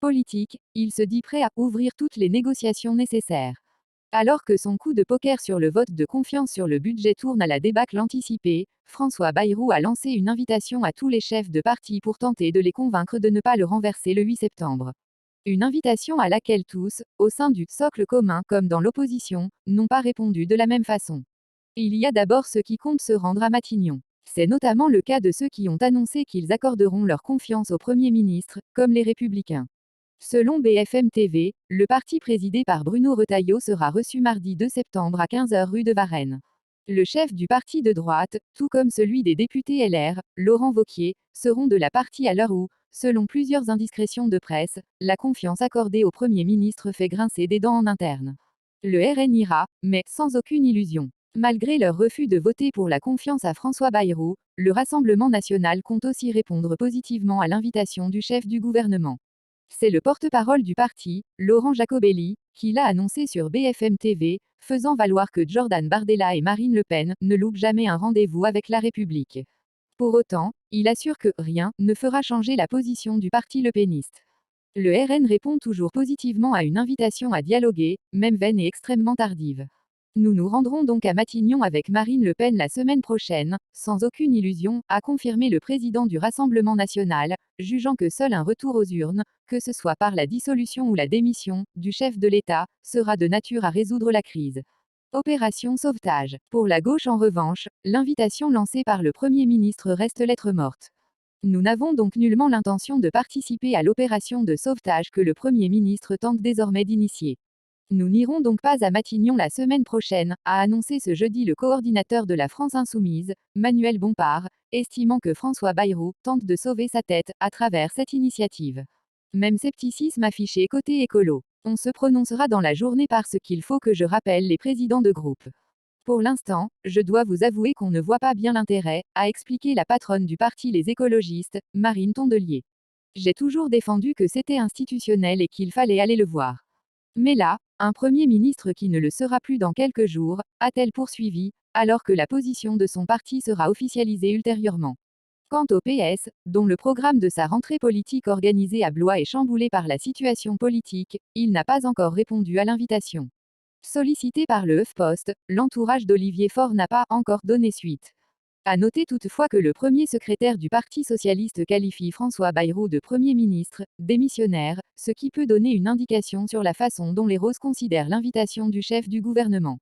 politique, il se dit prêt à ouvrir toutes les négociations nécessaires. Alors que son coup de poker sur le vote de confiance sur le budget tourne à la débâcle anticipée, François Bayrou a lancé une invitation à tous les chefs de parti pour tenter de les convaincre de ne pas le renverser le 8 septembre. Une invitation à laquelle tous, au sein du socle commun comme dans l'opposition, n'ont pas répondu de la même façon. Il y a d'abord ceux qui comptent se rendre à Matignon. C'est notamment le cas de ceux qui ont annoncé qu'ils accorderont leur confiance au Premier ministre, comme les Républicains. Selon BFM TV, le parti présidé par Bruno Retailleau sera reçu mardi 2 septembre à 15 h rue de Varennes. Le chef du parti de droite, tout comme celui des députés LR, Laurent Wauquiez, seront de la partie à l'heure où, selon plusieurs indiscrétions de presse, la confiance accordée au Premier ministre fait grincer des dents en interne. Le RN ira, mais sans aucune illusion. Malgré leur refus de voter pour la confiance à François Bayrou, le Rassemblement national compte aussi répondre positivement à l'invitation du chef du gouvernement. C'est le porte-parole du parti, Laurent Jacobelli, qui l'a annoncé sur BFM TV, faisant valoir que Jordan Bardella et Marine Le Pen ne loupent jamais un rendez-vous avec La République. Pour autant, il assure que rien ne fera changer la position du parti lepéniste. Le RN répond toujours positivement à une invitation à dialoguer, même vaine et extrêmement tardive. Nous nous rendrons donc à Matignon avec Marine Le Pen la semaine prochaine, sans aucune illusion, a confirmé le président du Rassemblement national, jugeant que seul un retour aux urnes, que ce soit par la dissolution ou la démission, du chef de l'État, sera de nature à résoudre la crise. Opération sauvetage. Pour la gauche en revanche, l'invitation lancée par le Premier ministre reste lettre morte. Nous n'avons donc nullement l'intention de participer à l'opération de sauvetage que le Premier ministre tente désormais d'initier. Nous n'irons donc pas à Matignon la semaine prochaine, a annoncé ce jeudi le coordinateur de la France Insoumise, Manuel Bompard, estimant que François Bayrou tente de sauver sa tête à travers cette initiative. Même scepticisme affiché côté écolo. On se prononcera dans la journée parce qu'il faut que je rappelle les présidents de groupe. Pour l'instant, je dois vous avouer qu'on ne voit pas bien l'intérêt, a expliqué la patronne du parti Les Écologistes, Marine Tondelier. J'ai toujours défendu que c'était institutionnel et qu'il fallait aller le voir. Mais là, un Premier ministre qui ne le sera plus dans quelques jours, a-t-elle poursuivi, alors que la position de son parti sera officialisée ultérieurement. Quant au PS, dont le programme de sa rentrée politique organisée à Blois est chamboulé par la situation politique, il n'a pas encore répondu à l'invitation. Sollicité par le HuffPost, l'entourage d'Olivier Faure n'a pas encore donné suite. À noter toutefois que le premier secrétaire du Parti socialiste qualifie François Bayrou de Premier ministre, démissionnaire, ce qui peut donner une indication sur la façon dont les Roses considèrent l'invitation du chef du gouvernement.